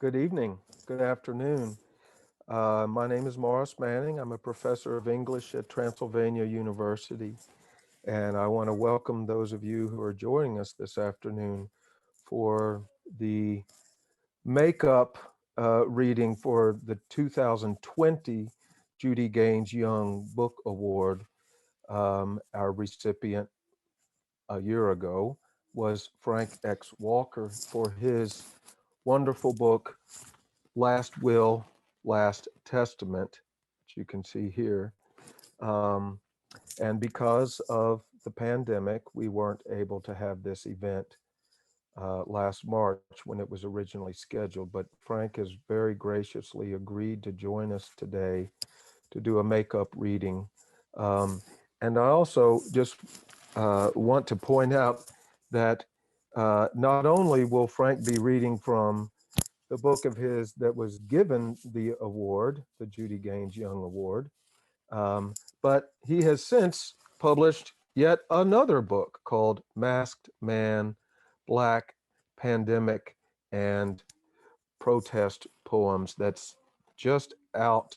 Good evening, good afternoon. My name is Morris Manning. I'm a professor of English at Transylvania University, and I want to welcome those of you who are joining us this afternoon for the makeup reading for the 2020 Judy Gaines Young Book Award. Our recipient a year ago was Frank X. Walker for his wonderful book, Last Will, Last Testament, which you can see here. Um, and because of the pandemic, we weren't able to have this event last March when it was originally scheduled. But Frank has very graciously agreed to join us today to do a makeup reading. Um, and I also just want to point out that not only will Frank be reading from the book of his that was given the award, the Judy Gaines Young Award. But he has since published yet another book called Masked Man, Black, Pandemic, and Protest Poems that's just out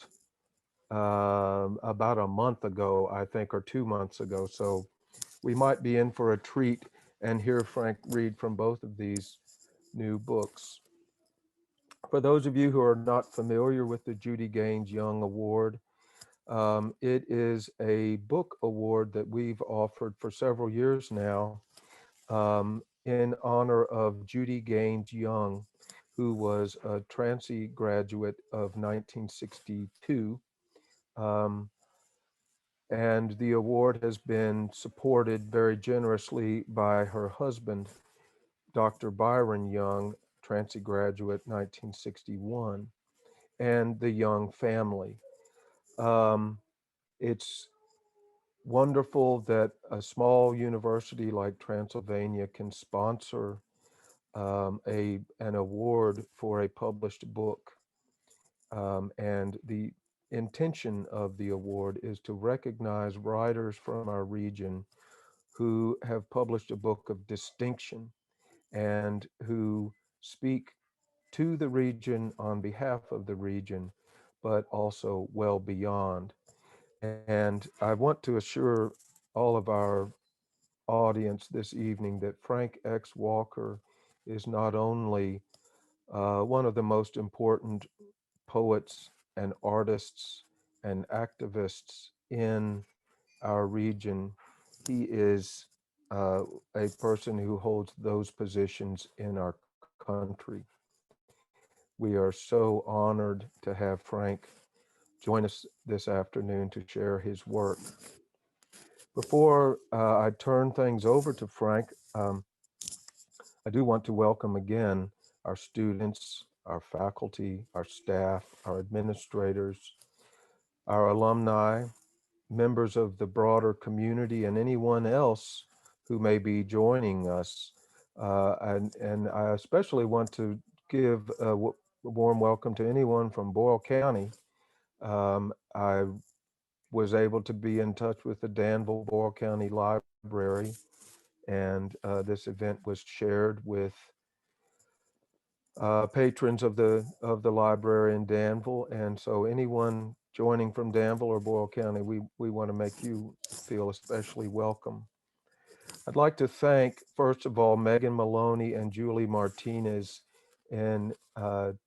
about a month ago, I think, or 2 months ago. So we might be in for a treat and hear Frank read from both of these new books. For those of you who are not familiar with the Judy Gaines Young Award, it is a book award that we've offered for several years now in honor of Judy Gaines Young, who was a Transy graduate of 1962. Um, and the award has been supported very generously by her husband, Dr. Byron Young, Transy graduate 1961, and the Young family. Um, it's wonderful that a small university like Transylvania can sponsor an award for a published book. And the intention of the award is to recognize writers from our region who have published a book of distinction and who speak to the region on behalf of the region, but also well beyond. And I want to assure all of our audience this evening that Frank X. Walker is not only one of the most important poets and artists and activists in our region, he is a person who holds those positions in our country. We are so honored to have Frank join us this afternoon to share his work. Before I turn things over to Frank, I do want to welcome again our students, our faculty, our staff, our administrators, our alumni, members of the broader community, and anyone else who may be joining us. And I especially want to give a warm welcome to anyone from Boyle County. I was able to be in touch with the Danville Boyle County Library, and this event was shared with patrons of the library in Danville. And so anyone joining from Danville or Boyle County, we want to make you feel especially welcome. I'd like to thank, first of all, Megan Maloney and Julie Martinez in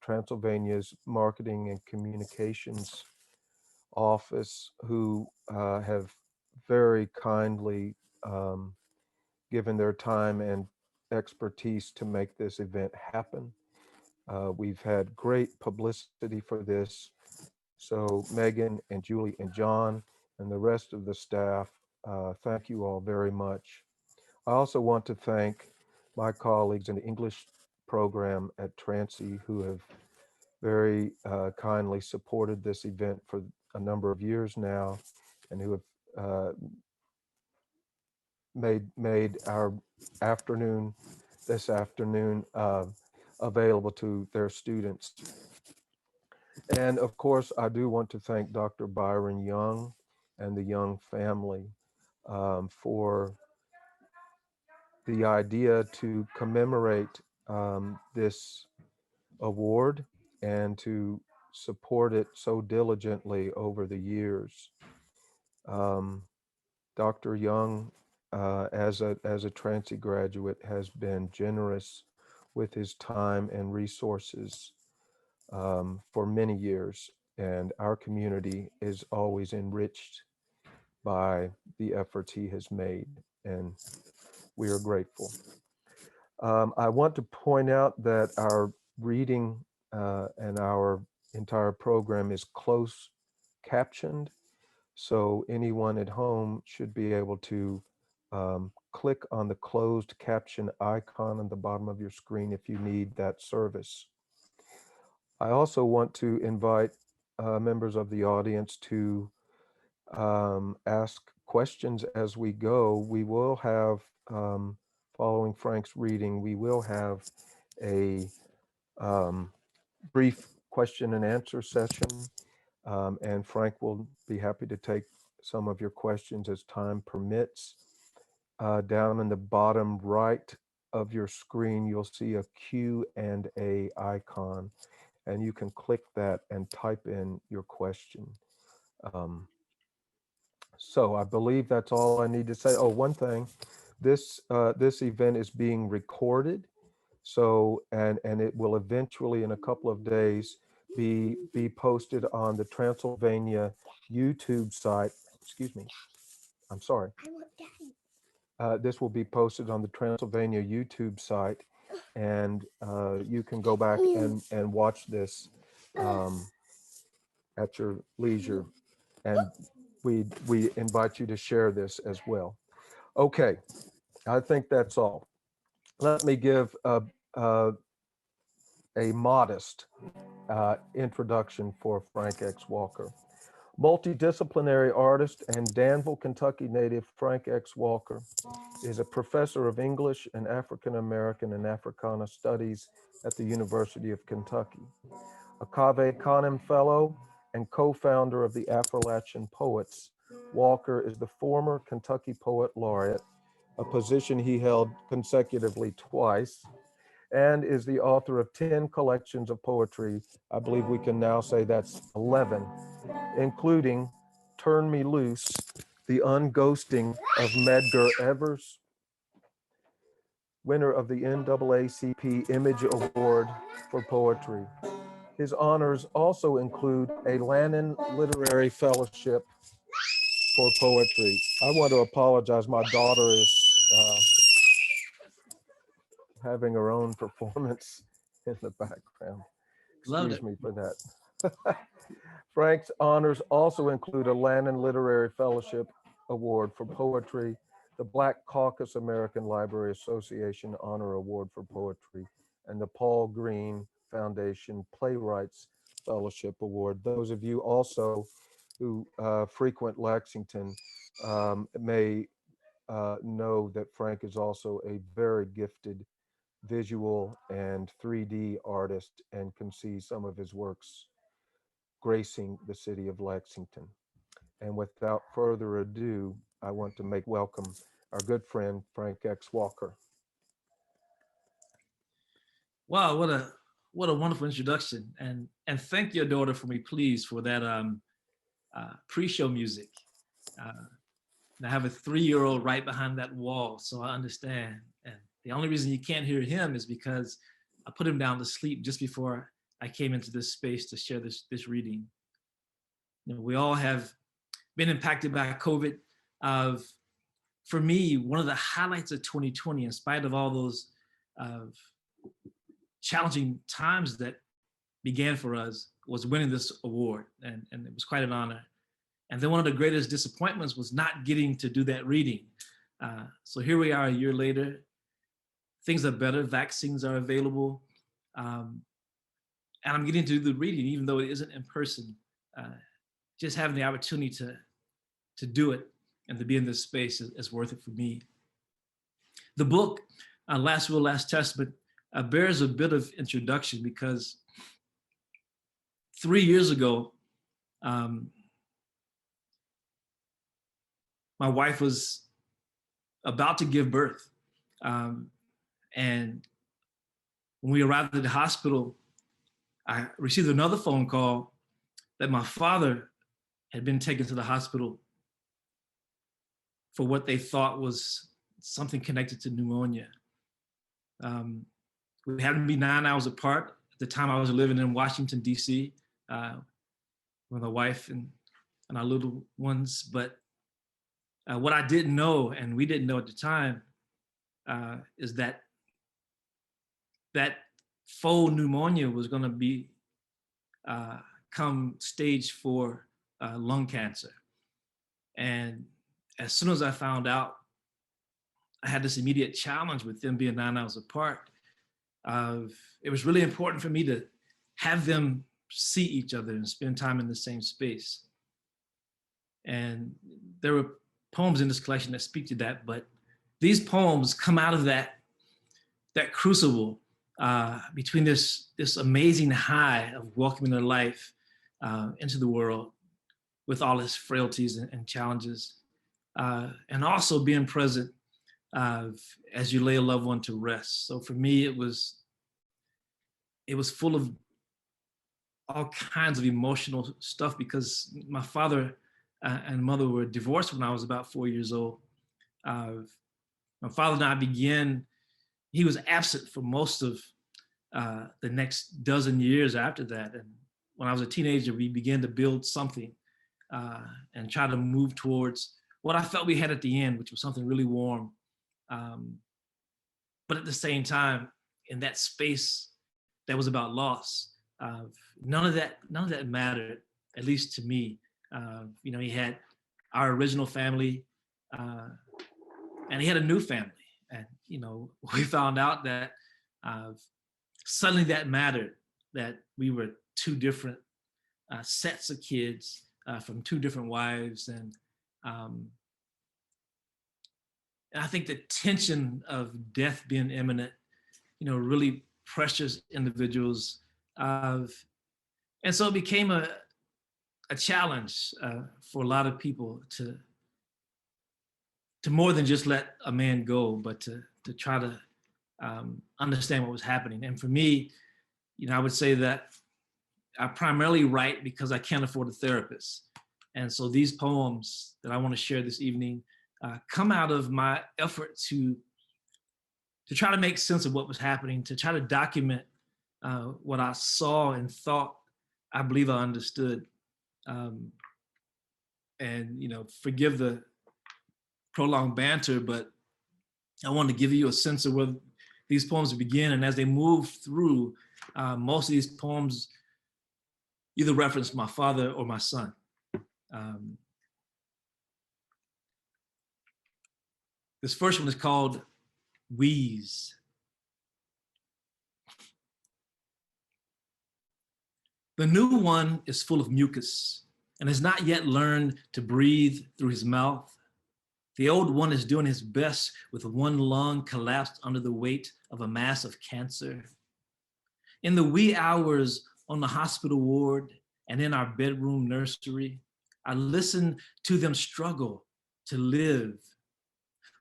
Transylvania's Marketing and Communications Office, who have very kindly given their time and expertise to make this event happen. We've had great publicity for this. So Megan and Julie and John and the rest of the staff, thank you all very much. I also want to thank my colleagues in the English program at Transy who have very kindly supported this event for a number of years now and who have uh, made our afternoon, this afternoon, available to their students. And of course, I do want to thank Dr. Byron Young and the Young family for the idea to commemorate this award and to support it so diligently over the years. Um, Dr. Young, as a Transy graduate, has been generous with his time and resources for many years, and our community is always enriched by the efforts he has made, and we are grateful. I want to point out that our reading and our entire program is close captioned, so anyone at home should be able to click on the closed caption icon on the bottom of your screen if you need that service. I also want to invite members of the audience to ask questions as we go. We will have, following Frank's reading, we will have a um, brief question and answer session, and Frank will be happy to take some of your questions as time permits. Down in the bottom right of your screen, you'll see a Q&A icon, and you can click that and type in your question. Um, so I believe that's all I need to say. Oh, one thing, this event is being recorded, so and it will eventually in a couple of days be posted on the Transylvania YouTube site. Excuse me. I'm sorry. This will be posted on the Transylvania YouTube site, and you can go back and watch this um, at your leisure. And we invite you to share this as well. Okay, I think that's all. Let me give a modest introduction for Frank X. Walker. Multidisciplinary artist and Danville, Kentucky native Frank X. Walker is a professor of English and African American and Africana Studies at the University of Kentucky, a Cave Canem Fellow and co-founder of the Affrilachian Poets. Walker is the former Kentucky Poet Laureate, a position he held consecutively twice, and is the author of 10 collections of poetry. I believe we can now say that's 11, including Turn Me Loose, The Unghosting of Medgar Evers, winner of the NAACP Image Award for Poetry. His honors also include a Lannan Literary Fellowship for Poetry. I want to apologize. My daughter is having her own performance in the background. Excuse me for that. Frank's honors also include a Lannan Literary Fellowship Award for Poetry, the Black Caucus American Library Association Honor Award for Poetry, and the Paul Green Foundation Playwrights Fellowship Award. Those of you also who frequent Lexington may know that Frank is also a very gifted visual and 3D artist and can see some of his works gracing the city of Lexington. And without further ado, I want to make welcome our good friend, Frank X. Walker. Wow, what a wonderful introduction. And thank your daughter for me, please, for that pre-show music. And I have a 3-year-old right behind that wall, so I understand. And the only reason you can't hear him is because I put him down to sleep just before I came into this space to share this reading. You know, we all have been impacted by COVID. For me, one of the highlights of 2020, in spite of all those challenging times that began for us, was winning this award, and it was quite an honor. And then one of the greatest disappointments was not getting to do that reading. So here we are a year later. Things are better, vaccines are available, and I'm getting to do the reading, even though it isn't in person. Just having the opportunity to do it and to be in this space is worth it for me. The book, Last Will, Last Testament, bears a bit of introduction because 3 years ago, my wife was about to give birth. And when we arrived at the hospital, I received another phone call that my father had been taken to the hospital for what they thought was something connected to pneumonia. We happened to be 9 hours apart. At the time, I was living in Washington, D.C., with my wife and our little ones. But what I didn't know, and we didn't know at the time, is that faux pneumonia was going to be come stage 4 lung cancer. And as soon as I found out, I had this immediate challenge with them being 9 hours apart. It was really important for me to have them see each other and spend time in the same space. And there were poems in this collection that speak to that, but these poems come out of that crucible between this amazing high of welcoming their life into the world with all its frailties and challenges, and also being present as you lay a loved one to rest. So for me, it was full of all kinds of emotional stuff because my father and mother were divorced when I was about 4 years old. My father and I he was absent for most of the next dozen years after that. And when I was a teenager, we began to build something and try to move towards what I felt we had at the end, which was something really warm. But at the same time, in that space that was about loss, none of that mattered, at least to me. He had our original family, and he had a new family. And, we found out that suddenly that mattered, that we were two different sets of kids from two different wives. And I think the tension of death being imminent, really pressures individuals. And so it became a challenge for a lot of people to more than just let a man go, but to try to understand what was happening. And for me, I would say that I primarily write because I can't afford a therapist. And so these poems that I want to share this evening come out of my effort to try to make sense of what was happening, to try to document what I saw and thought I believe I understood. And forgive the prolonged banter, but I want to give you a sense of where these poems begin. And as they move through, most of these poems either reference my father or my son. This first one is called Wheeze. The new one is full of mucus and has not yet learned to breathe through his mouth. The old one is doing his best with one lung collapsed under the weight of a mass of cancer. In the wee hours on the hospital ward and in our bedroom nursery, I listen to them struggle to live.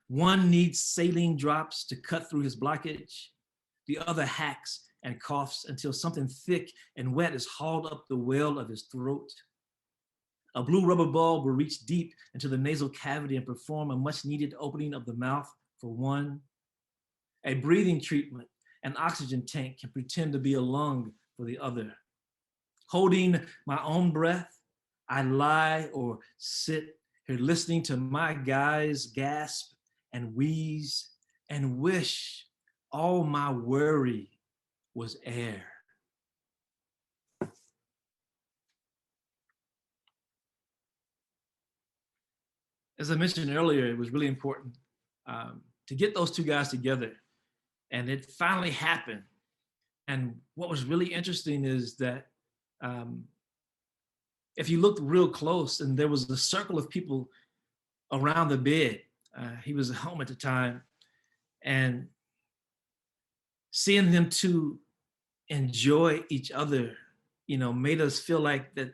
One needs saline drops to cut through his blockage. The other hacks and coughs until something thick and wet is hauled up the well of his throat. A blue rubber bulb will reach deep into the nasal cavity and perform a much needed opening of the mouth for one. A breathing treatment, an oxygen tank can pretend to be a lung for the other. Holding my own breath, I lie or sit here listening to my guys gasp and wheeze and wish all my worry was air. As I mentioned earlier, it was really important to get those two guys together, and it finally happened. And what was really interesting is that if you looked real close, and there was a circle of people around the bed, he was at home at the time, and seeing them two enjoy each other, made us feel like that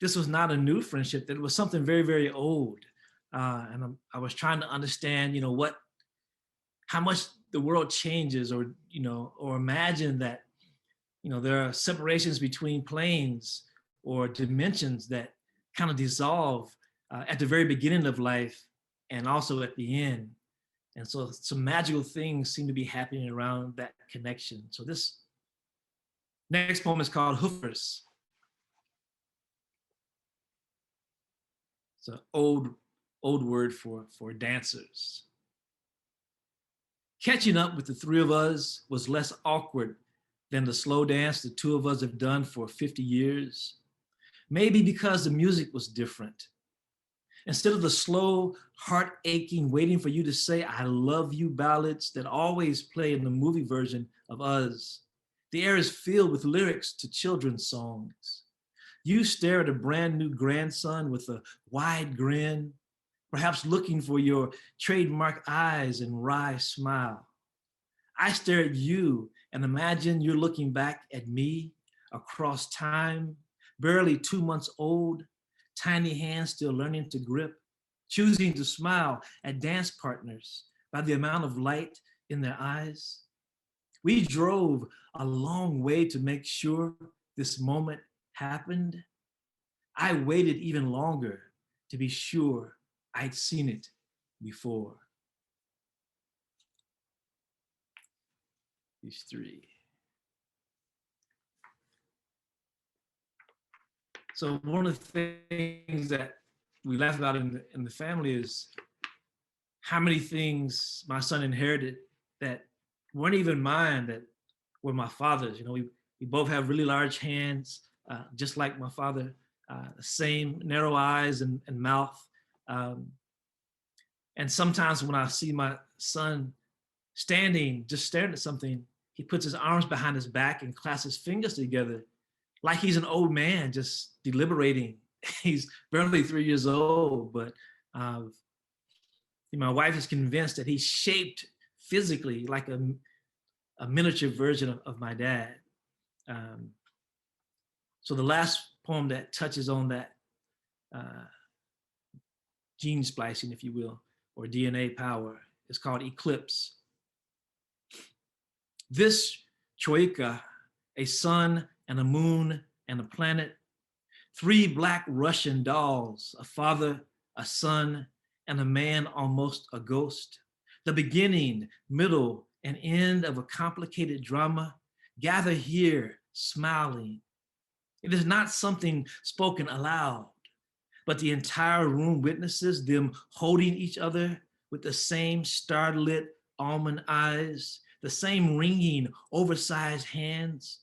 this was not a new friendship, that it was something very, very old. And I was trying to understand, how much the world changes, or imagine that, there are separations between planes or dimensions that kind of dissolve at the very beginning of life and also at the end. And so some magical things seem to be happening around that connection. So this next poem is called Hoofers. It's an old word for dancers. Catching up with the three of us was less awkward than the slow dance the two of us have done for 50 years. Maybe because the music was different. Instead of the slow, heart-aching, waiting for you to say, I love you ballads that always play in the movie version of Us, the air is filled with lyrics to children's songs. You stare at a brand new grandson with a wide grin, perhaps looking for your trademark eyes and wry smile. I stare at you and imagine you're looking back at me across time, barely 2 months old, tiny hands still learning to grip, choosing to smile at dance partners by the amount of light in their eyes. We drove a long way to make sure this moment happened. I waited even longer to be sure I'd seen it before. These three. So one of the things that we laugh about in the family is how many things my son inherited that weren't even mine, that were my father's. We both have really large hands, just like my father, same narrow eyes and mouth. And sometimes when I see my son standing, just staring at something, he puts his arms behind his back and clasps his fingers together like he's an old man just deliberating. He's barely 3 years old, but my wife is convinced that he's shaped physically like a miniature version of my dad. So the last poem that touches on that gene splicing, if you will, or DNA power, is called Eclipse. This troika, a sun and a moon and a planet, 3 black Russian dolls, a father, a son, and a man almost a ghost. The beginning, middle, and end of a complicated drama gather here, smiling. It is not something spoken aloud, but the entire room witnesses them holding each other with the same star-lit almond eyes, the same ringing, oversized hands.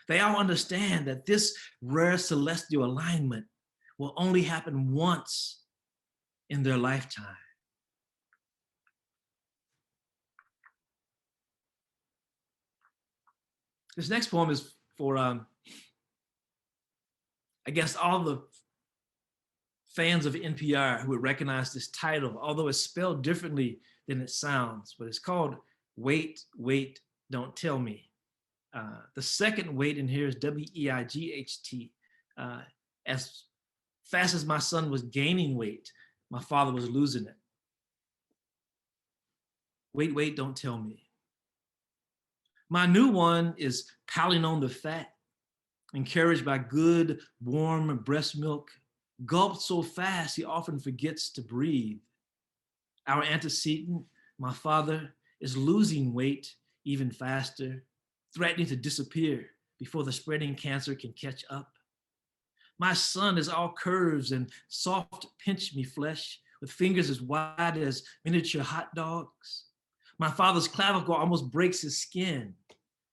They all understand that this rare celestial alignment will only happen once in their lifetime. This next poem is for, I guess, all the fans of NPR who would recognize this title, although it's spelled differently than it sounds, but it's called Wait, Wait, Don't Tell Me. The second weight in here is W-E-I-G-H-T. As fast as my son was gaining weight, my father was losing it. Wait, wait, don't tell me. My new one is piling on the fat, encouraged by good, warm breast milk, gulped so fast he often forgets to breathe. Our antecedent, my father, is losing weight even faster, threatening to disappear before the spreading cancer can catch up. My son is all curves and soft pinch me flesh with fingers as wide as miniature hot dogs. My father's clavicle almost breaks his skin,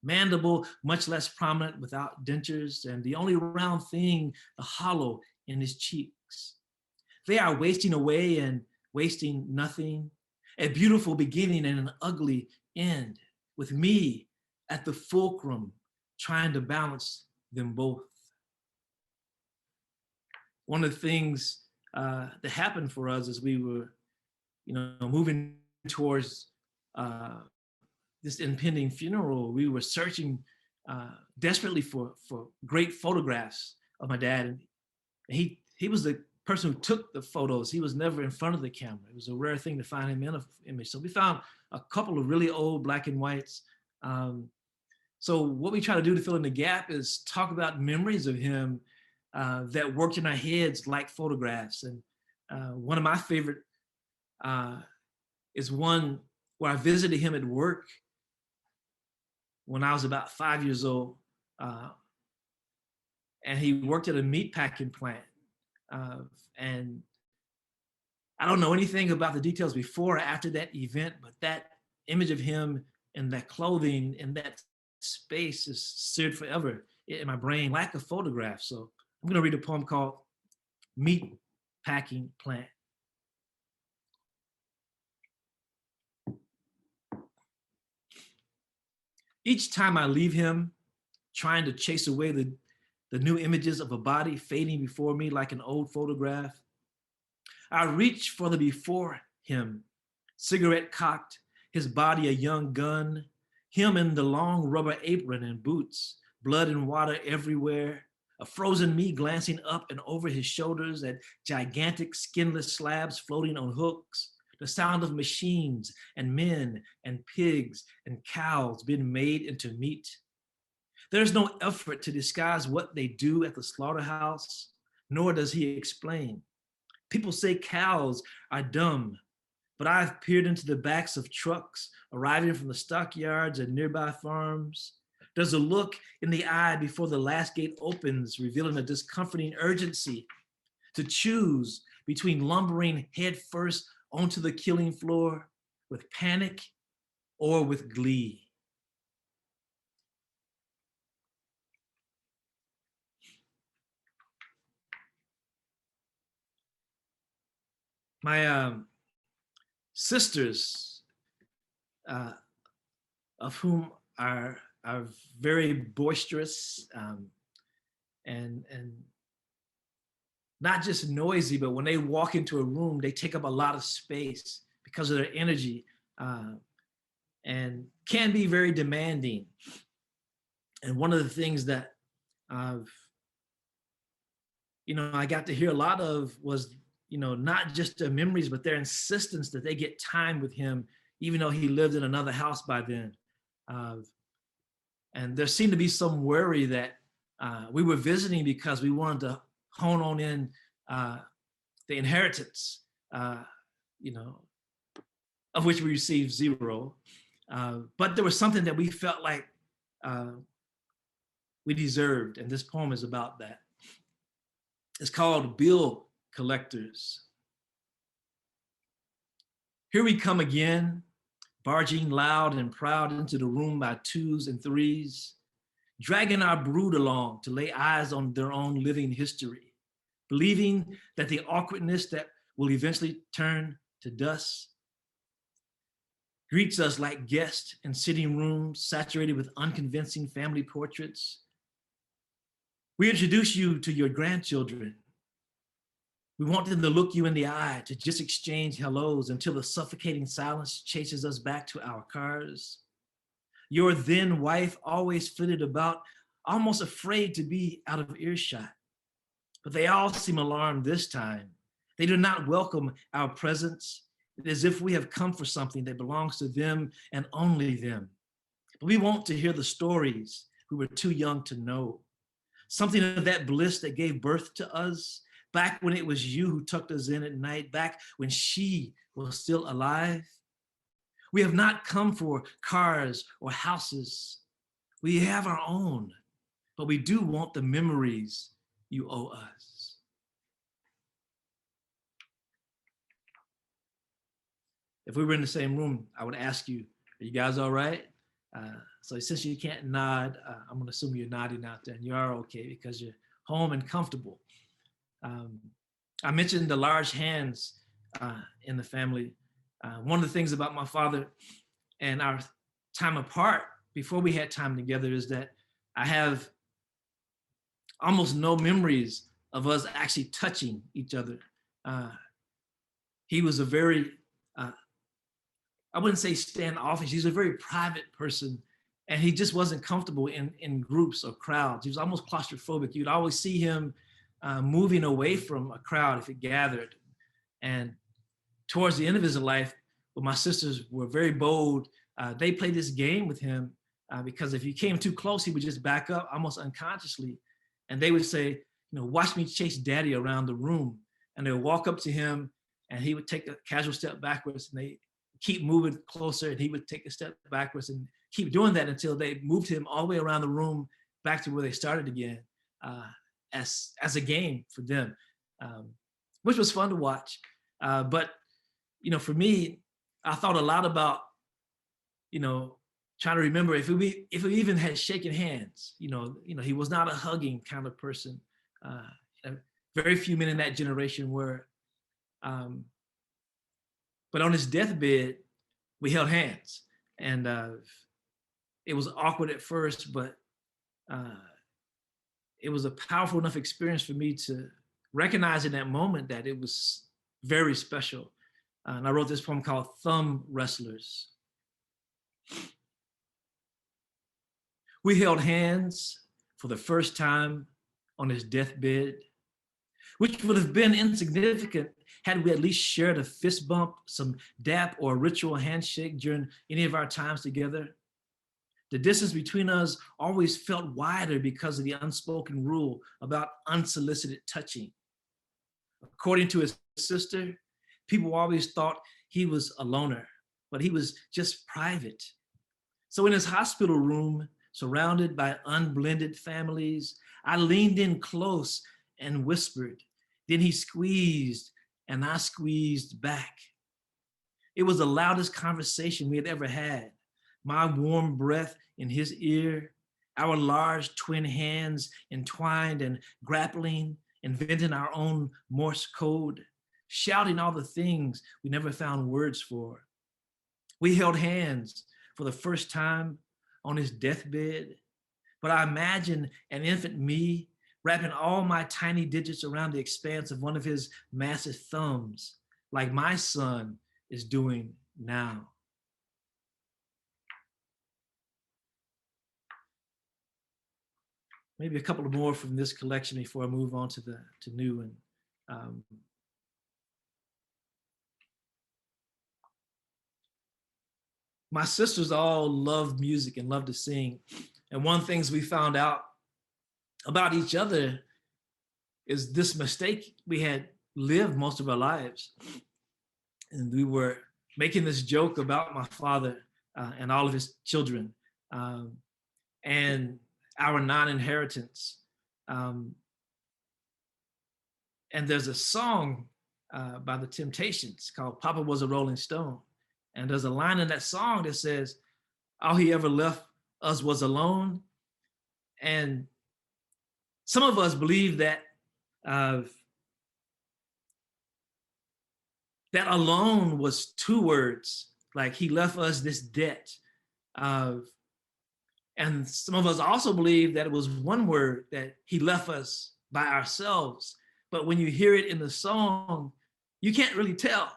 mandible much less prominent without dentures, and the only round thing, a hollow in his cheeks. They are wasting away and wasting nothing, a beautiful beginning and an ugly end, with me at the fulcrum trying to balance them both. One of the things that happened for us as we were, moving towards this impending funeral, we were searching desperately for great photographs of my dad. And he was the person who took the photos. He was never in front of the camera. It was a rare thing to find him in an image. So we found a couple of really old black and whites. So what we try to do to fill in the gap is talk about memories of him that worked in our heads like photographs. And one of my favorite is one where I visited him at work when I was about 5 years old. And he worked at a meat packing plant. And I don't know anything about the details before or after that event, but that image of him in that clothing in that space is seared forever in my brain like a photograph. So I'm going to read a poem called Meat Packing Plant. Each time I leave him, trying to chase away the new images of a body fading before me like an old photograph, I reach for the before him, cigarette cocked, his body a young gun, him in the long rubber apron and boots, blood and water everywhere, a frozen me glancing up and over his shoulders at gigantic skinless slabs floating on hooks, the sound of machines and men and pigs and cows being made into meat. There's no effort to disguise what they do at the slaughterhouse, nor does he explain. People say cows are dumb, but I've peered into the backs of trucks arriving from the stockyards and nearby farms. There's a look in the eye before the last gate opens, revealing a discomforting urgency to choose between lumbering head first onto the killing floor with panic or with glee. My sisters, of whom are very boisterous and not just noisy, but when they walk into a room, they take up a lot of space because of their energy and can be very demanding. And one of the things that I got to hear a lot of was, not just their memories, but their insistence that they get time with him, even though he lived in another house by then. And there seemed to be some worry that we were visiting because we wanted to hone on in the inheritance, of which we received zero. But there was something that we felt like we deserved, and this poem is about that. It's called Bill Collectors. Here we come again, barging loud and proud into the room by twos and threes, dragging our brood along to lay eyes on their own living history, believing that the awkwardness that will eventually turn to dust greets us like guests in sitting rooms saturated with unconvincing family portraits. We introduce you to your grandchildren. We want them to look you in the eye, to just exchange hellos until the suffocating silence chases us back to our cars. Your then wife always flitted about, almost afraid to be out of earshot. But they all seem alarmed this time. They do not welcome our presence. It is as if we have come for something that belongs to them and only them. But we want to hear the stories we were too young to know. Something of that bliss that gave birth to us, back when it was you who tucked us in at night, back when she was still alive. We have not come for cars or houses. We have our own, but we do want the memories you owe us. If we were in the same room, I would ask you, are you guys all right? So since you can't nod, I'm gonna assume you're nodding out there and you are okay because you're home and comfortable. I mentioned the large hands in the family. One of the things about my father and our time apart before we had time together is that I have almost no memories of us actually touching each other. He was a very, I wouldn't say standoffish, he's a very private person, and he just wasn't comfortable in groups or crowds. He was almost claustrophobic. You'd always see him moving away from a crowd if it gathered. And towards the end of his life, when my sisters were very bold, they played this game with him because if you came too close, he would just back up almost unconsciously. And they would say, watch me chase daddy around the room. And they would walk up to him and he would take a casual step backwards and they keep moving closer and he would take a step backwards and keep doing that until they moved him all the way around the room back to where they started again, as a game for them, which was fun to watch. But, for me, I thought a lot about, trying to remember if we even had shaken hands. He was not a hugging kind of person. Very few men in that generation were. But on his deathbed, we held hands, and it was awkward at first, but it was a powerful enough experience for me to recognize in that moment that it was very special. And I wrote this poem called Thumb Wrestlers. We held hands for the first time on his deathbed, which would have been insignificant had we at least shared a fist bump, some dap, or a ritual handshake during any of our times together. The distance between us always felt wider because of the unspoken rule about unsolicited touching. According to his sister, people always thought he was a loner, but he was just private. So in his hospital room, surrounded by unblended families, I leaned in close and whispered. Then he squeezed and I squeezed back. It was the loudest conversation we had ever had. My warm breath in his ear, our large twin hands entwined and grappling, inventing our own Morse code, shouting all the things we never found words for. We held hands for the first time on his deathbed, but I imagined an infant me wrapping all my tiny digits around the expanse of one of his massive thumbs, like my son is doing now. Maybe a couple more from this collection before I move on to new one. My sisters all loved music and loved to sing. And one of the things we found out about each other is this mistake we had lived most of our lives. And we were making this joke about my father and all of his children and our non-inheritance. And there's a song by the Temptations called Papa Was a Rolling Stone. And there's a line in that song that says, all he ever left us was alone. And some of us believe that that alone was two words, like he left us this debt. And some of us also believe that it was one word, that he left us by ourselves. But when you hear it in the song, you can't really tell.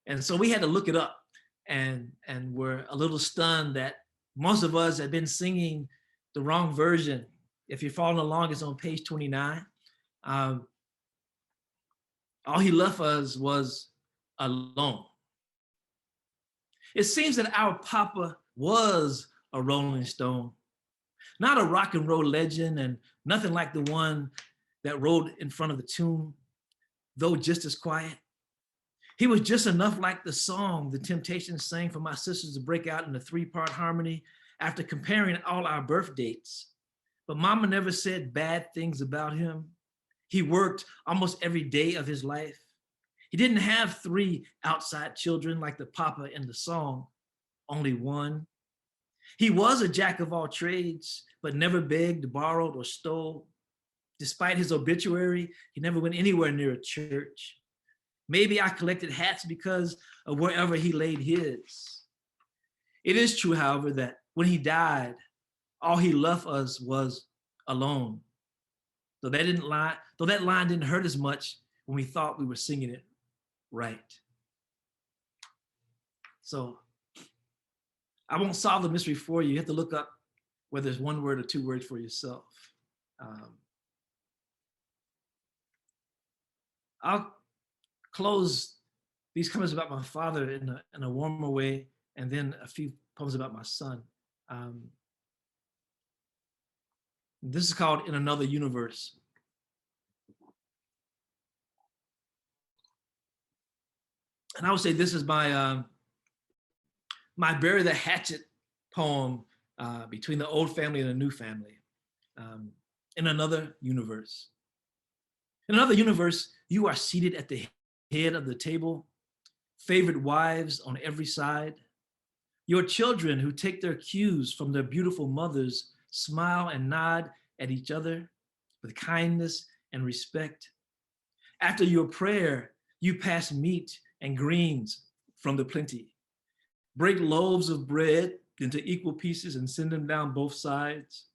And so we had to look it up, and we're a little stunned that most of us had been singing the wrong version. If you're following along, it's on page 29. All he left us was alone. It seems that our Papa was a Rolling Stone, not a rock and roll legend and nothing like the one that rode in front of the tomb, though just as quiet. He was just enough like the song the Temptations sang for my sisters to break out in a 3-part harmony after comparing all our birth dates. But Mama never said bad things about him. He worked almost every day of his life. He didn't have 3 outside children like the Papa in the song, only one. He was a jack of all trades, but never begged, borrowed, or stole. Despite his obituary, he never went anywhere near a church. Maybe I collected hats because of wherever he laid his. It is true, however, that when he died, all he left us was alone. Though that line didn't hurt as much when we thought we were singing it right. So I won't solve the mystery for you. You have to look up whether it's one word or 2 words for yourself. I'll close these comments about my father in a warmer way, and then a few poems about my son. Um, this is called In Another Universe. And I would say this is my Bury the Hatchet poem between the old family and the new family. In another universe. In another universe, you are seated at the head of the table, favorite wives on every side. Your children who take their cues from their beautiful mothers smile and nod at each other with kindness and respect. After your prayer, you pass meat and greens from the plenty. Break loaves of bread into equal pieces and send them down both sides.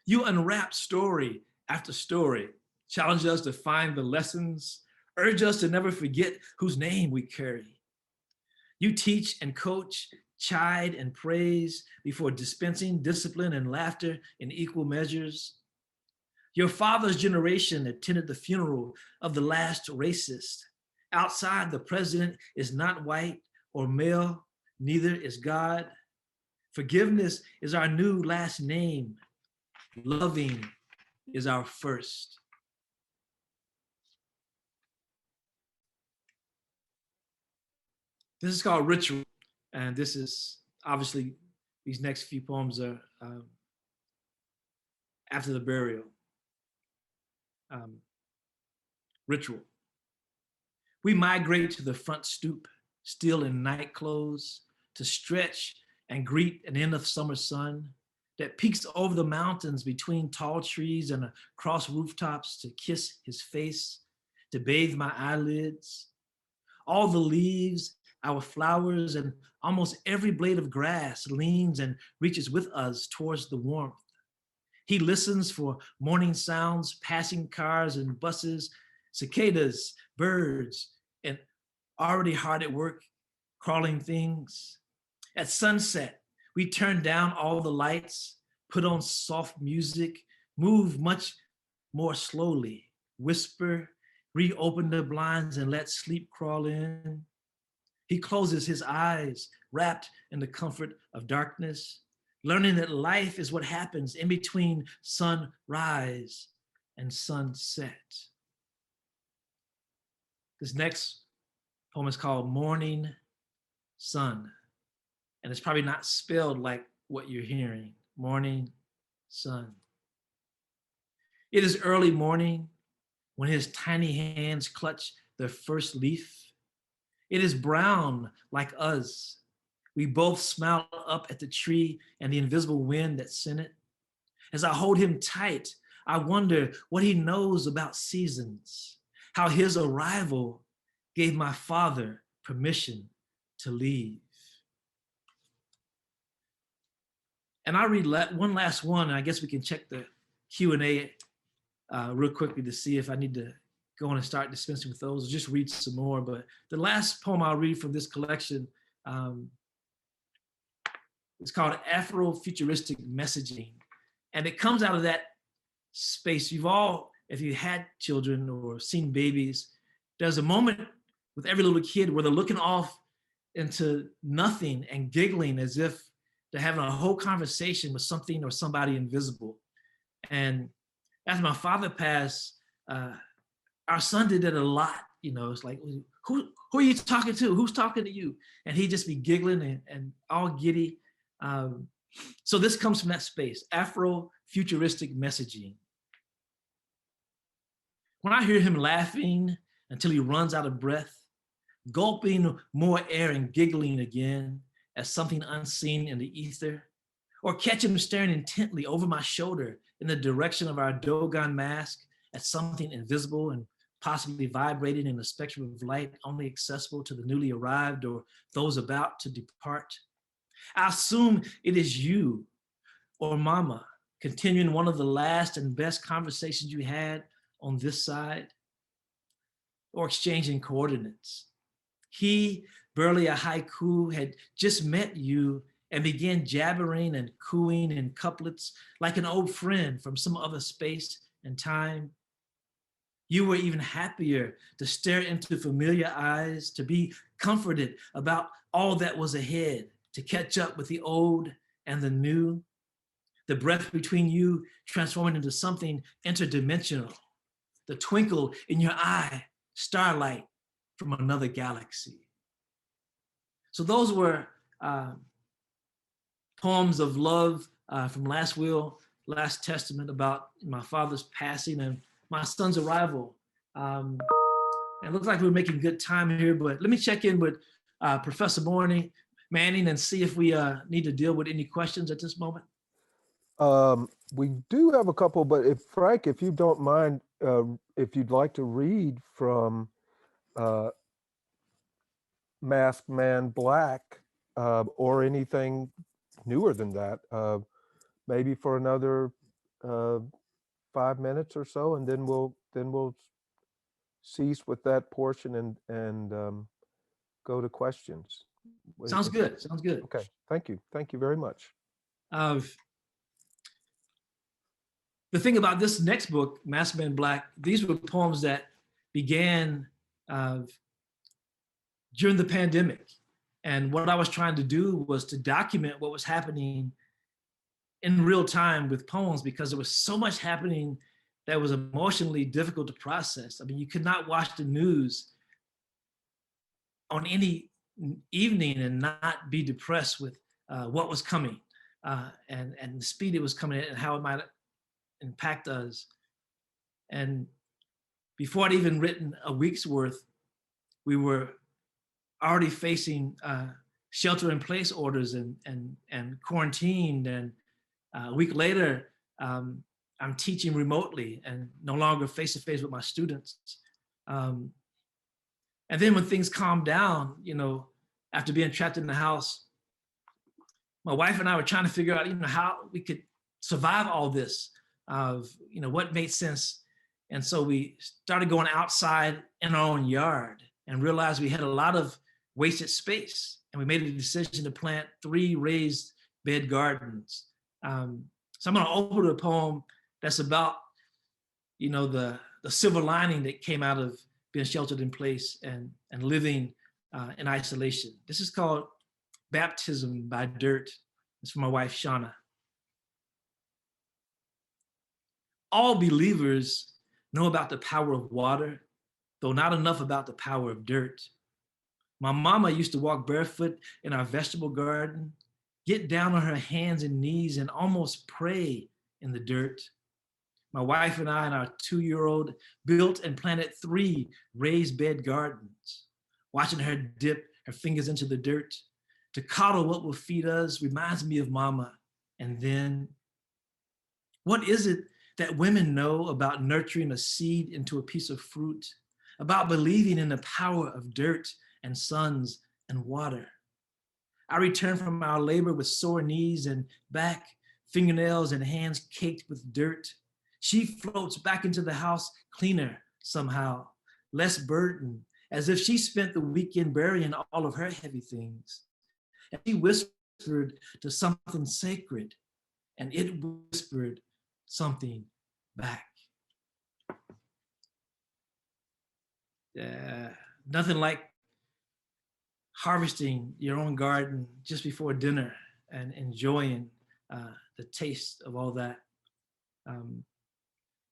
You unwrap story after story, challenge us to find the lessons, urge us to never forget whose name we carry. You teach and coach, chide and praise before dispensing discipline and laughter in equal measures. Your father's generation attended the funeral of the last racist. Outside, the president is not white or male, neither is God. Forgiveness is our new last name. Loving is our first. This is called Ritual. And this is obviously, these next few poems are after the burial. Ritual. We migrate to the front stoop, still in night clothes, to stretch and greet an end of summer sun that peeks over the mountains between tall trees and across rooftops to kiss his face, to bathe my eyelids. All the leaves, our flowers, and almost every blade of grass leans and reaches with us towards the warmth. He listens for morning sounds, passing cars and buses, cicadas, birds, and already hard at work, crawling things. At sunset, we turn down all the lights, put on soft music, move much more slowly, whisper, reopen the blinds and let sleep crawl in. He closes his eyes, wrapped in the comfort of darkness, learning that life is what happens in between sunrise and sunset. This next poem is called Morning Sun, and it's probably not spelled like what you're hearing, morning sun. It is early morning when his tiny hands clutch their first leaf. It is brown like us. We both smile up at the tree and the invisible wind that sent it. As I hold him tight, I wonder what he knows about seasons, how his arrival gave my father permission to leave. And I read one last one, and I guess we can check the Q&A real quickly to see if I need to go on and start dispensing with those, or just read some more. But the last poem I'll read from this collection is called Afrofuturistic Messaging. And it comes out of that space. You've all, if you had children or seen babies, there's a moment with every little kid where they're looking off into nothing and giggling as if they're having a whole conversation with something or somebody invisible. And after my father passed, our son did it a lot. You know, it's like, who are you talking to? Who's talking to you? And he'd just be giggling and all giddy. So this comes from that space, Afrofuturistic messaging. When I hear him laughing until he runs out of breath, gulping more air and giggling again as something unseen in the ether, or catch him staring intently over my shoulder in the direction of our Dogon mask at something invisible and possibly vibrating in a spectrum of light only accessible to the newly arrived or those about to depart. I assume it is you or mama continuing one of the last and best conversations you had on this side, or exchanging coordinates. He, barely a haiku, had just met you and began jabbering and cooing in couplets like an old friend from some other space and time. You were even happier to stare into familiar eyes, to be comforted about all that was ahead, to catch up with the old and the new, the breath between you transforming into something interdimensional, the twinkle in your eye, starlight from another galaxy. So those were poems of love from Last Will, Last Testament, about my father's passing and my son's arrival. It looks like we're making good time here, but let me check in with Professor Manning and see if we need to deal with any questions at this moment. We do have a couple, but if Frank, if you don't mind, if you'd like to read from Masked Man Black, or anything newer than that, maybe for another 5 minutes or so, and then we'll cease with that portion and go to questions. Sounds good. Sounds good. Okay, thank you very much. The thing about this next book, Masked Man Black, these were poems that began during the pandemic. And what I was trying to do was to document what was happening in real time with poems, because there was so much happening that was emotionally difficult to process. I mean, you could not watch the news on any evening and not be depressed with what was coming and the speed it was coming in and how it might impact us. And before I'd even written a week's worth, we were already facing shelter-in-place orders and quarantined. And a week later, I'm teaching remotely and no longer face-to-face with my students. And then when things calmed down, you know, after being trapped in the house, my wife and I were trying to figure out, you know, how we could survive all this, of, you know, what made sense. And so we started going outside in our own yard and realized we had a lot of wasted space. And we made a decision to plant 3 raised bed gardens. So I'm going to open a poem that's about, you know, the silver lining that came out of being sheltered in place and living in isolation. This is called Baptism by Dirt. It's for my wife, Shauna. All believers know about the power of water, though not enough about the power of dirt. My mama used to walk barefoot in our vegetable garden, get down on her hands and knees and almost pray in the dirt. My wife and I and our 2-year-old built and planted 3 raised bed gardens. Watching her dip her fingers into the dirt to coddle what will feed us reminds me of mama. And then, what is it that women know about nurturing a seed into a piece of fruit, about believing in the power of dirt and suns and water? I return from our labor with sore knees and back, fingernails and hands caked with dirt. She floats back into the house cleaner somehow, less burdened, as if she spent the weekend burying all of her heavy things. And she whispered to something sacred, and it whispered something back. Nothing like harvesting your own garden just before dinner and enjoying the taste of all that.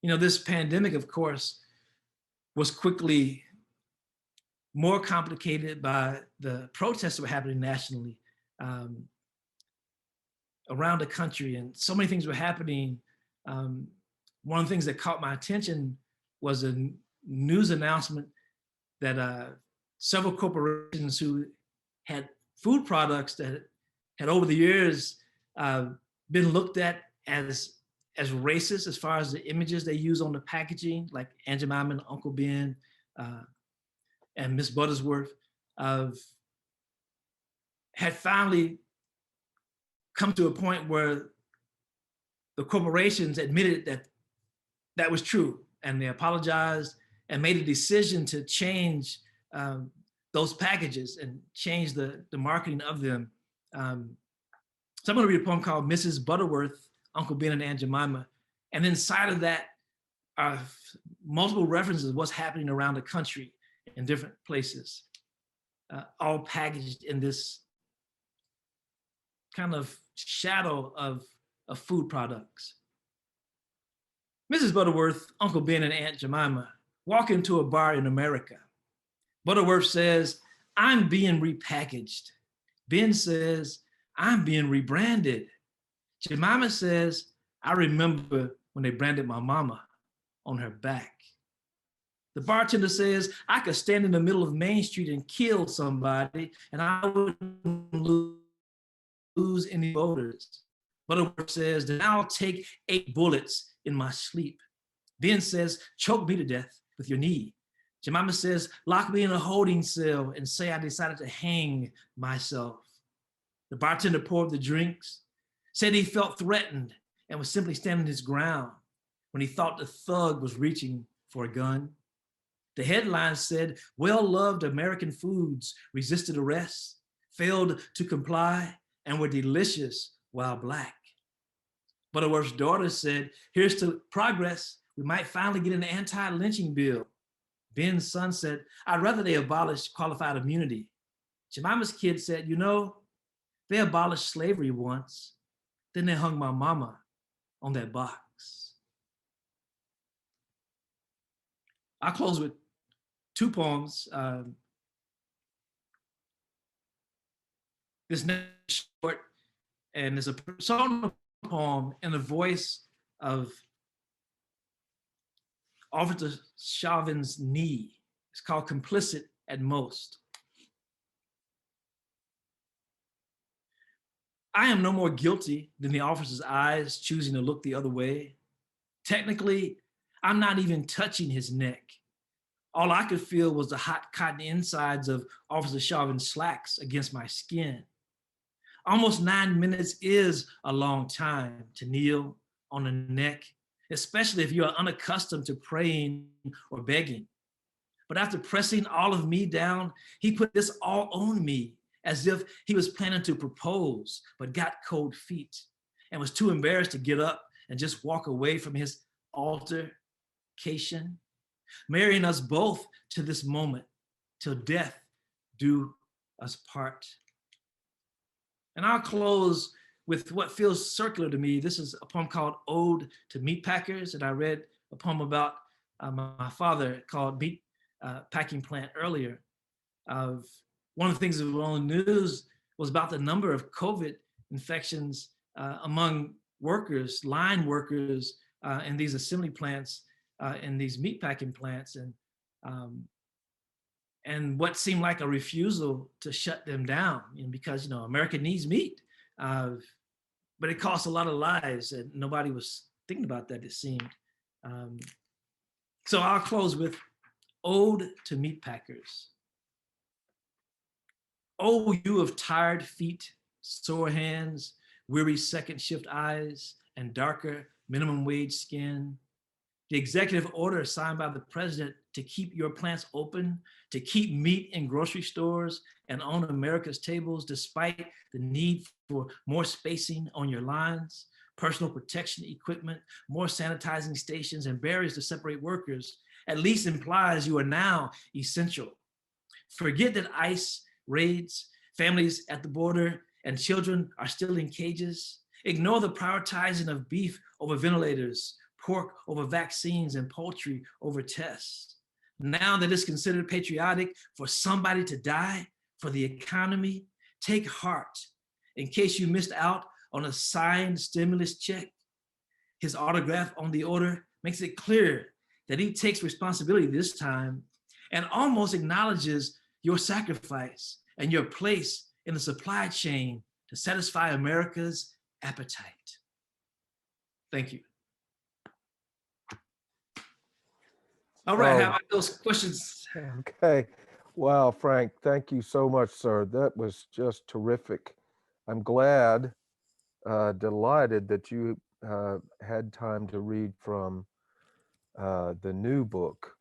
You know, this pandemic, of course, was quickly more complicated by the protests that were happening nationally around the country, and so many things were happening. One of the things that caught my attention was a news announcement that several corporations who had food products that had over the years been looked at as racist as far as the images they use on the packaging, like Aunt Jemima and Uncle Ben and Miss Buttersworth, had finally come to a point where the corporations admitted that that was true, and they apologized and made a decision to change those packages and change the marketing of them. So I'm going to read a poem called Mrs. Butterworth, Uncle Ben and Aunt Jemima. And inside of that are multiple references of what's happening around the country in different places, all packaged in this kind of shadow of food products. Mrs. Butterworth, Uncle Ben, and Aunt Jemima walk into a bar in America. Butterworth says, "I'm being repackaged." Ben says, "I'm being rebranded." Jemima says, "I remember when they branded my mama on her back." The bartender says, "I could stand in the middle of Main Street and kill somebody and I wouldn't lose any voters." Butterworth says, "Then I'll take 8 bullets in my sleep." Ben says, "Choke me to death with your knee." Jemima says, "Lock me in a holding cell and say I decided to hang myself." The bartender poured the drinks, said he felt threatened and was simply standing his ground when he thought the thug was reaching for a gun. The headline said, "Well-loved American foods resisted arrest, failed to comply, and were delicious while Black." Butterworth's daughter said, "Here's to progress. We might finally get an anti-lynching bill." Ben's son said, "I'd rather they abolish qualified immunity." Jemima's kid said, "You know, they abolished slavery once, then they hung my mama on that box." I'll close with 2 poems. This next short, and it's a personal poem in the voice of Officer Chauvin's knee. It's called "Complicit at Most." I am no more guilty than the officer's eyes choosing to look the other way. Technically, I'm not even touching his neck. All I could feel was the hot cotton insides of Officer Chauvin's slacks against my skin. Almost 9 minutes is a long time to kneel on the neck, especially if you are unaccustomed to praying or begging. But after pressing all of me down, he put this all on me as if he was planning to propose, but got cold feet and was too embarrassed to get up and just walk away from his altercation, marrying us both to this moment till death do us part. And I'll close with what feels circular to me. This is a poem called "Ode to Meatpackers," and I read a poem about my father called Meat Packing Plant earlier. One of the things that was on the news was about the number of COVID infections among workers, line workers in these assembly plants, in these meatpacking plants, and what seemed like a refusal to shut them down, because America needs meat, but it costs a lot of lives, and nobody was thinking about that, it seemed. So I'll close with "Ode to Meatpackers." Oh, you of tired feet, sore hands, weary second shift eyes, and darker minimum wage skin. The executive order signed by the president to keep your plants open, to keep meat in grocery stores and on America's tables, despite the need for more spacing on your lines, personal protection equipment, more sanitizing stations, and barriers to separate workers, at least implies you are now essential. Forget that ICE raids, families at the border, and children are still in cages. Ignore the prioritizing of beef over ventilators, pork over vaccines, and poultry over tests. Now that it's considered patriotic for somebody to die for the economy, take heart in case you missed out on a signed stimulus check. His autograph on the order makes it clear that he takes responsibility this time and almost acknowledges your sacrifice and your place in the supply chain to satisfy America's appetite. Thank you. All right, how about those questions? Okay. Wow, Frank, thank you so much, sir. That was just terrific. I'm glad, delighted that you had time to read from the new book.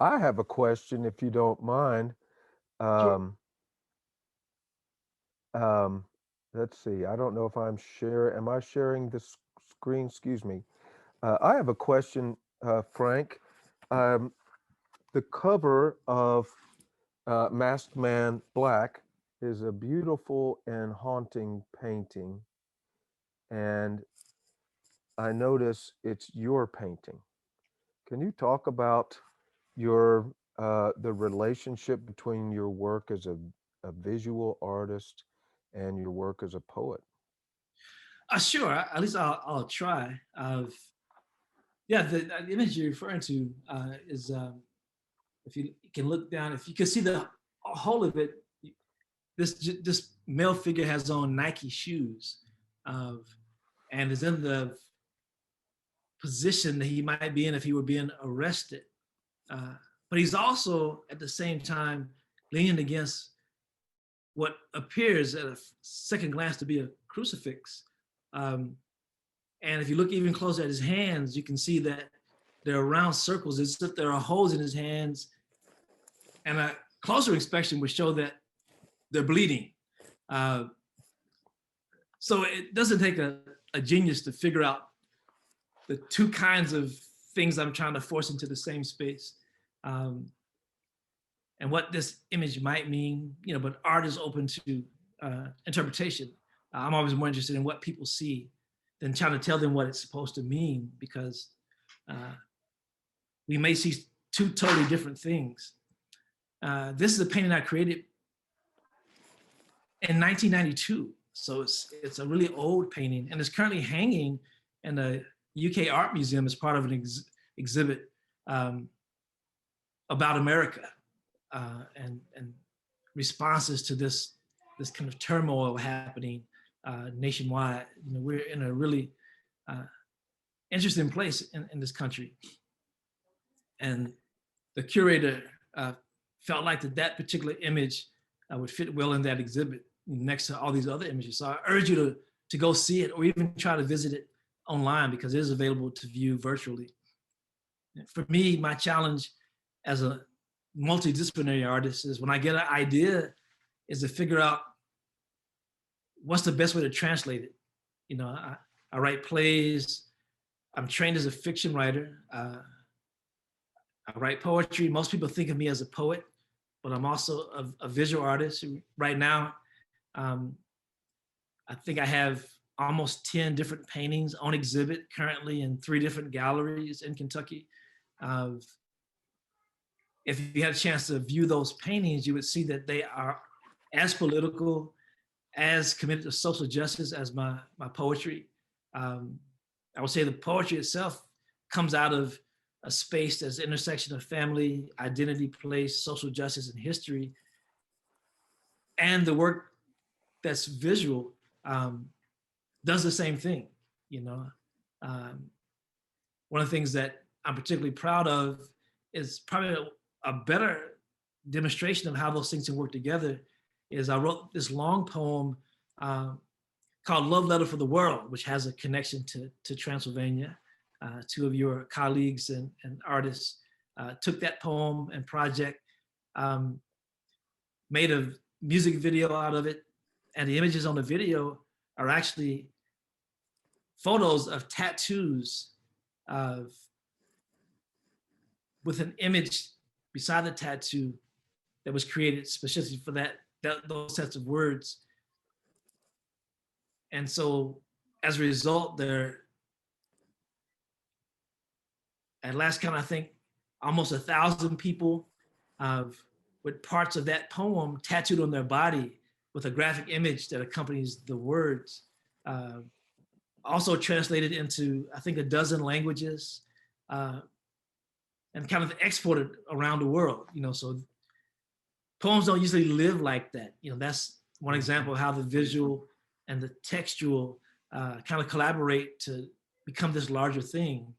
I have a question, if you don't mind. Sure. Um, let's see. I don't know if I'm sharing. Am I sharing the screen? Excuse me. I have a question, Frank. The cover of Masked Man Black is a beautiful and haunting painting. And I notice it's your painting. Can you talk about your the relationship between your work as a visual artist and your work as a poet? Sure, at least I'll try. Yeah, the image you're referring to is, if you can look down, if you can see the whole of it, this male figure has on Nike shoes, uh, and is in the position that he might be in if he were being arrested. Uh, but he's also at the same time leaning against what appears at a second glance to be a crucifix. Um, and if you look even closer at his hands, you can see that there are round circles as if there are holes in his hands. And a closer inspection would show that they're bleeding. Uh, so it doesn't take a genius to figure out the two kinds of things I'm trying to force into the same space. Um, and what this image might mean, but art is open to interpretation. I'm always more interested in what people see than trying to tell them what it's supposed to mean, because we may see two totally different things. This is a painting I created in 1992. So it's a really old painting, and it's currently hanging in the UK Art Museum as part of an exhibit about America and responses to this kind of turmoil happening nationwide. We're in a really interesting place in this country, and the curator felt like that particular image would fit well in that exhibit next to all these other images. So I urge you to go see it, or even try to visit it online, because it is available to view virtually. For me, my challenge as a multidisciplinary artist is, when I get an idea, is to figure out what's the best way to translate it. I write plays. I'm trained as a fiction writer. I write poetry. Most people think of me as a poet, but I'm also a visual artist. Right now, I think I have almost 10 different paintings on exhibit currently in 3 different galleries in Kentucky. If you had a chance to view those paintings, you would see that they are as political, as committed to social justice as my poetry. I would say the poetry itself comes out of a space that's the intersection of family, identity, place, social justice, and history. And the work that's visual does the same thing. One of the things that I'm particularly proud of is probably a better demonstration of how those things can work together is I wrote this long poem called Love Letter for the World, which has a connection to Transylvania. 2 of your colleagues and artists took that poem and project, made a music video out of it, and the images on the video are actually photos of tattoos with an image beside the tattoo that was created specifically for those sets of words. And so as a result, there, at last count, I think almost 1,000 people with parts of that poem tattooed on their body with a graphic image that accompanies the words. Also translated into, I think, 12 languages, and kind of exported around the world. So poems don't usually live like that. That's one example of how the visual and the textual kind of collaborate to become this larger thing.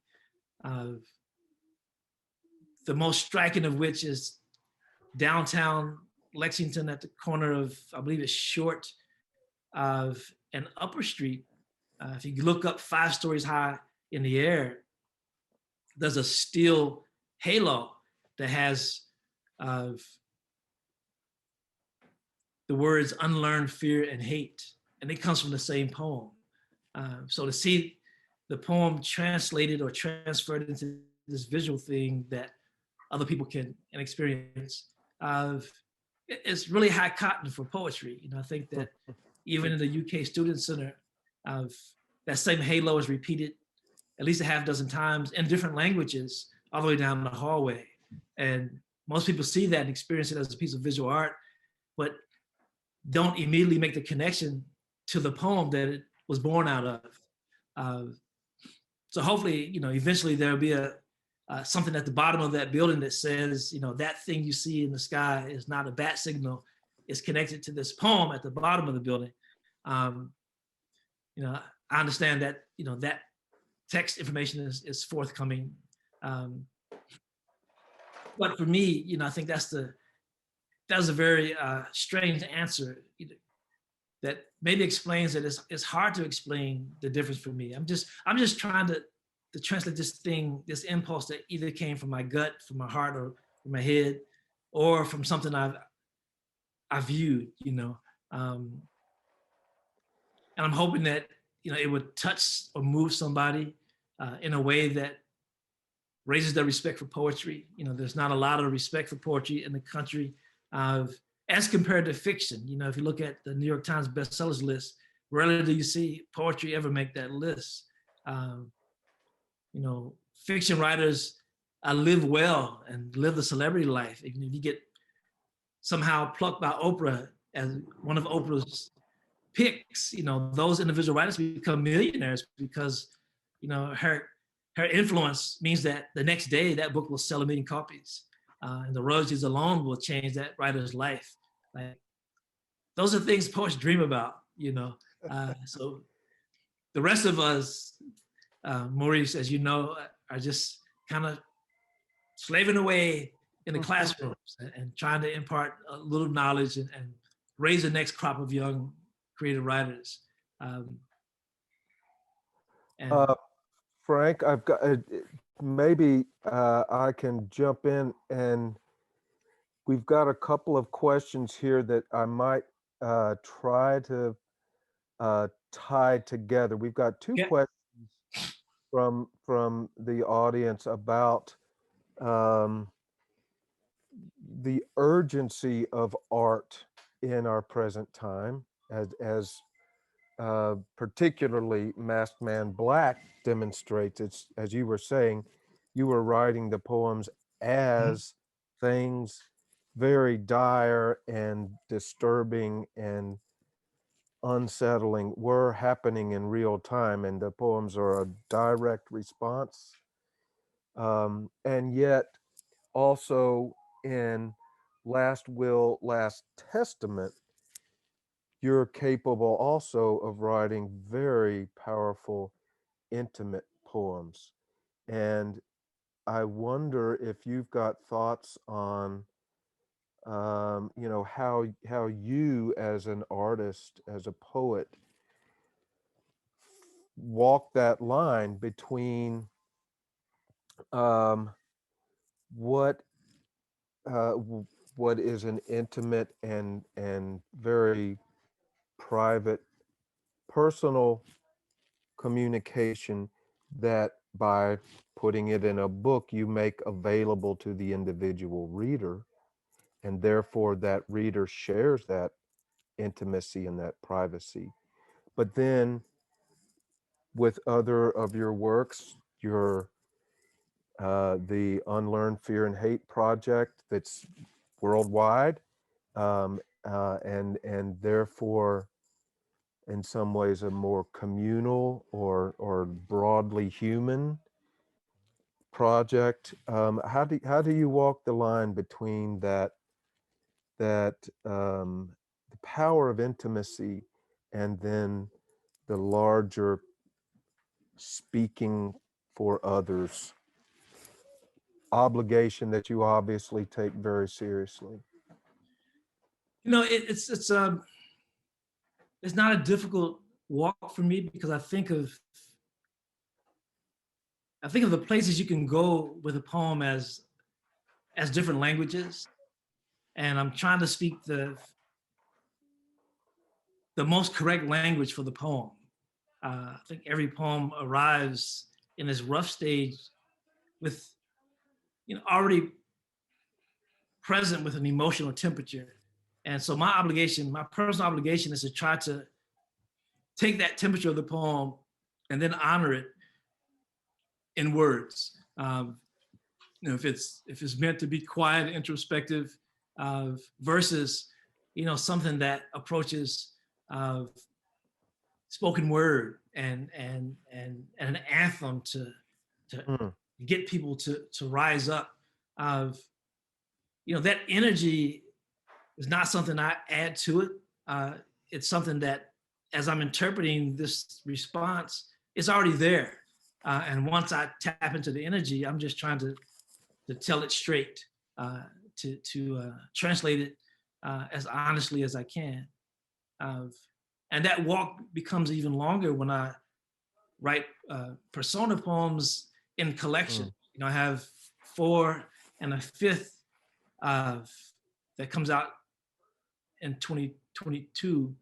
The most striking of which is downtown Lexington at the corner of, I believe it's Short and Upper Street. If you look up 5 stories high in the air, there's a steel halo that has the words unlearned fear and hate, and it comes from the same poem. So to see the poem translated or transferred into this visual thing that other people can experience, it's really high cotton for poetry. You know, I think that even in the UK Student Center, that same halo is repeated at least a half dozen times in different languages all the way down the hallway. And most people see that and experience it as a piece of visual art, but don't immediately make the connection to the poem that it was born out of. Uh, so hopefully, you know, eventually there'll be something at the bottom of that building that says, you know, that thing you see in the sky is not a bat signal. It's connected to this poem at the bottom of the building. You know, I understand that, you know, that text information is forthcoming. But for me, you know, I think that's a very strange answer that maybe explains that it's hard to explain the difference for me. I'm just trying to translate this thing, this impulse that either came from my gut, from my heart, or from my head, or from something I viewed, you know. And I'm hoping that, you know, it would touch or move somebody in a way that raises their respect for poetry. You know, there's not a lot of respect for poetry in the country as compared to fiction. You know, if you look at the New York Times bestsellers list, rarely do you see poetry ever make that list. You know, fiction writers live well and live the celebrity life. If you get somehow plucked by Oprah as one of Oprah's picks, you know, those individual writers become millionaires because, you know, her influence means that the next day that book will sell 1 million copies. And the royalties alone will change that writer's life. Like, those are things poets dream about, you know. So the rest of us, Maurice, as you know, are just kind of slaving away in the classrooms and trying to impart a little knowledge and raise the next crop of young creative writers. Frank, I've got maybe I can jump in, and we've got a couple of questions here that I might try to tie together. We've got two questions from the audience about the urgency of art in our present time, as particularly Masked Man Black demonstrates. It's, as you were saying, you were writing the poems as things very dire and disturbing and unsettling were happening in real time, and the poems are a direct response. And yet also in Last Will, Last Testament, you're capable also of writing very powerful, intimate poems. And I wonder if you've got thoughts on, you know, how you as an artist, as a poet, walk that line between what what is an intimate and very private, personal communication that by putting it in a book you make available to the individual reader, and therefore that reader shares that intimacy and that privacy. But then with other of your works, your the Unlearn Fear and Hate project that's worldwide, and therefore in some ways a more communal or broadly human project. How do you walk the line between the power of intimacy and then the larger speaking for others obligation that you obviously take very seriously? You know, it's not a difficult walk for me because I think of the places you can go with a poem as different languages, and I'm trying to speak the most correct language for the poem. I think every poem arrives in this rough stage with, you know, already present with an emotional temperature And so my obligation, my personal obligation, is to try to take that temperature of the poem and then honor it in words. You know, if it's meant to be quiet, introspective, versus, you know, something that approaches spoken word and an anthem to Mm. get people to rise up. You know, that energy is not something I add to it. It's something that, as I'm interpreting this response, it's already there. And once I tap into the energy, I'm just trying to tell it straight, to translate it as honestly as I can. And that walk becomes even longer when I write persona poems in collection. Mm. You know, I have 4 and a 5th that comes out in 2022,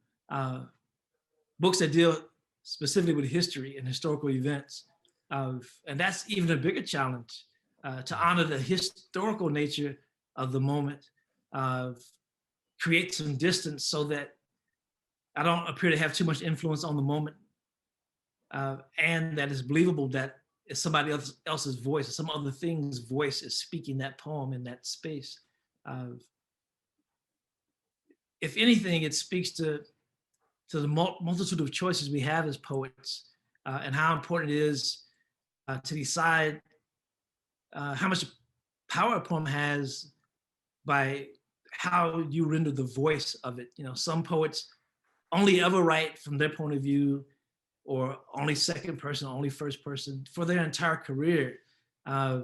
books that deal specifically with history and historical events. And that's even a bigger challenge, to honor the historical nature of the moment, create some distance so that I don't appear to have too much influence on the moment, and that it's believable that it's somebody else's voice or some other thing's voice is speaking that poem in that space. If anything, it speaks to the multitude of choices we have as poets, and how important it is to decide how much power a poem has by how you render the voice of it. You know, some poets only ever write from their point of view, or only second person, only first person for their entire career. I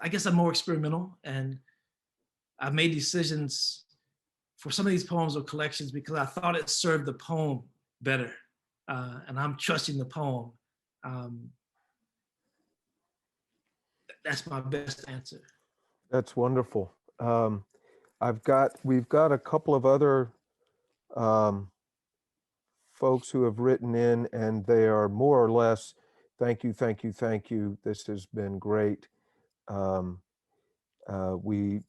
guess I'm more experimental, and I've made decisions for some of these poems or collections because I thought it served the poem better, and I'm trusting the poem. That's my best answer. That's wonderful. We've got a couple of other um, folks who have written in, and they are more or less, thank you, thank you, thank you. This has been great. We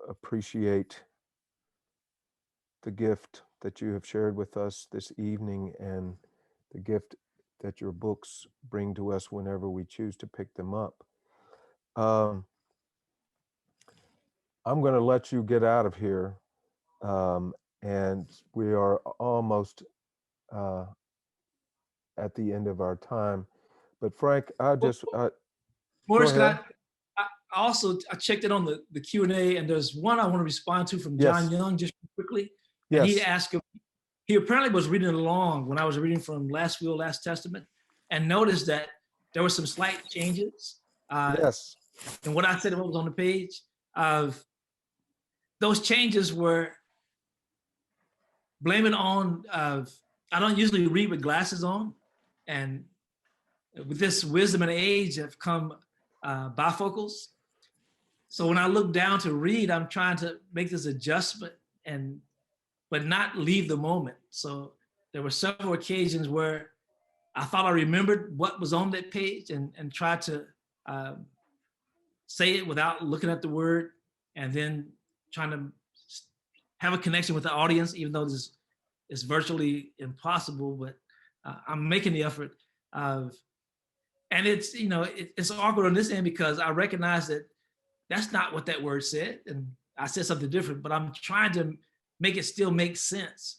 appreciate the gift that you have shared with us this evening, and the gift that your books bring to us whenever we choose to pick them up. I'm going to let you get out of here, and we are almost at the end of our time. But Frank, Morris, go ahead. I checked it on the Q&A, and there's one I want to respond to from John Yes. Young just quickly. Yes. And he asked, he apparently was reading along when I was reading from Last Will, Last Testament, and noticed that there were some slight changes. Yes. And what I said, what was on the page, those changes were blaming on, I don't usually read with glasses on, and with this wisdom and age have come bifocals. So when I look down to read, I'm trying to make this adjustment but not leave the moment. So there were several occasions where I thought I remembered what was on that page and tried to say it without looking at the word, and then trying to have a connection with the audience, even though this is virtually impossible, but I'm making the effort. And it's, you know, it's awkward on this end because I recognize that that's not what that word said, and I said something different, but I'm trying to make it still make sense.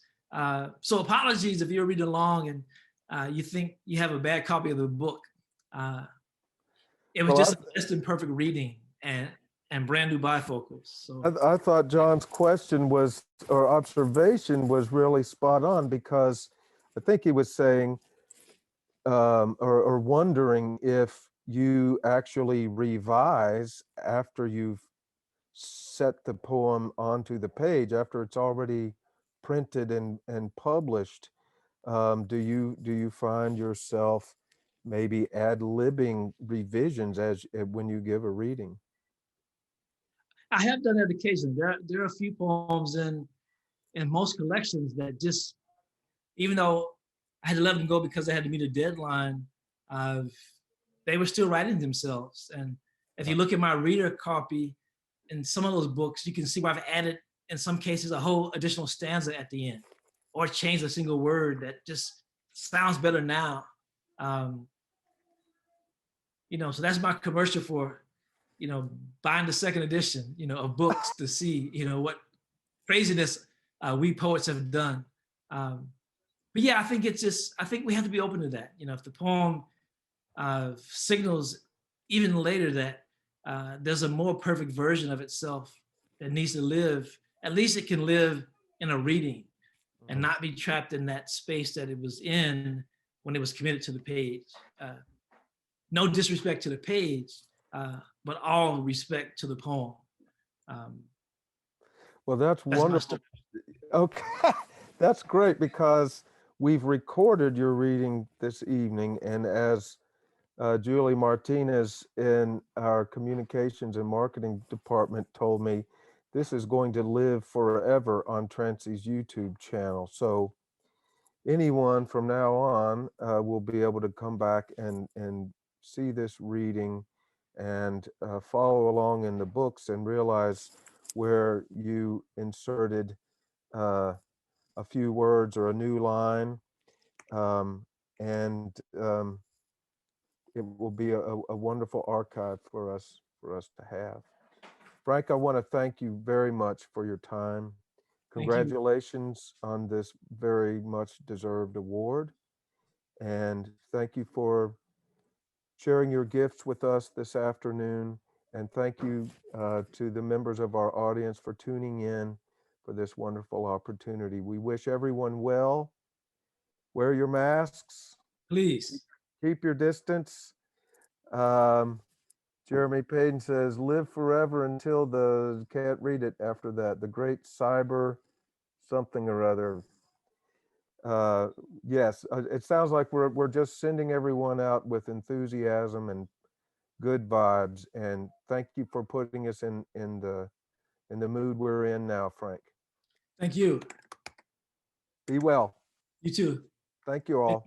So apologies if you're reading along and you think you have a bad copy of the book. It was just an imperfect reading and brand new bifocals. So I thought John's question was, or observation was really spot on, because I think he was saying, or wondering if you actually revise after you've set the poem onto the page, after it's already printed and published. Do you find yourself maybe ad-libbing revisions when you give a reading? I have done that occasionally. There are a few poems in most collections that just, even though I had to let them go because I had to meet a deadline, they were still writing themselves. And if you look at my reader copy, in some of those books, you can see where I've added, in some cases, a whole additional stanza at the end, or changed a single word that just sounds better now. Um, so that's my commercial for, buying the second edition, of books to see, what craziness we poets have done. But yeah, I think we have to be open to that. If the poem signals even later that there's a more perfect version of itself that needs to live, at least it can live in a reading and not be trapped in that space that it was in when it was committed to the page. No disrespect to the page, but all respect to the poem. Well, that's That's my wonderful. story. Okay, that's great because we've recorded your reading this evening, and as Julie Martinez in our communications and marketing department told me, this is going to live forever on Trancy's YouTube channel. So anyone from now on will be able to come back and see this reading and follow along in the books and realize where you inserted a few words or a new line, and it will be a wonderful archive for us to have. Frank, I want to thank you very much for your time. Thank you. Congratulations on this very much deserved award. And thank you for sharing your gifts with us this afternoon. And thank you to the members of our audience for tuning in for this wonderful opportunity. We wish everyone well. Wear your masks. Please. Keep your distance. Um, Jeremy Payton says, live forever until the, can't read it after that, the great cyber something or other. Yes, it sounds like we're just sending everyone out with enthusiasm and good vibes. And thank you for putting us in the mood we're in now, Frank. Thank you. Be well. You too. Thank you all.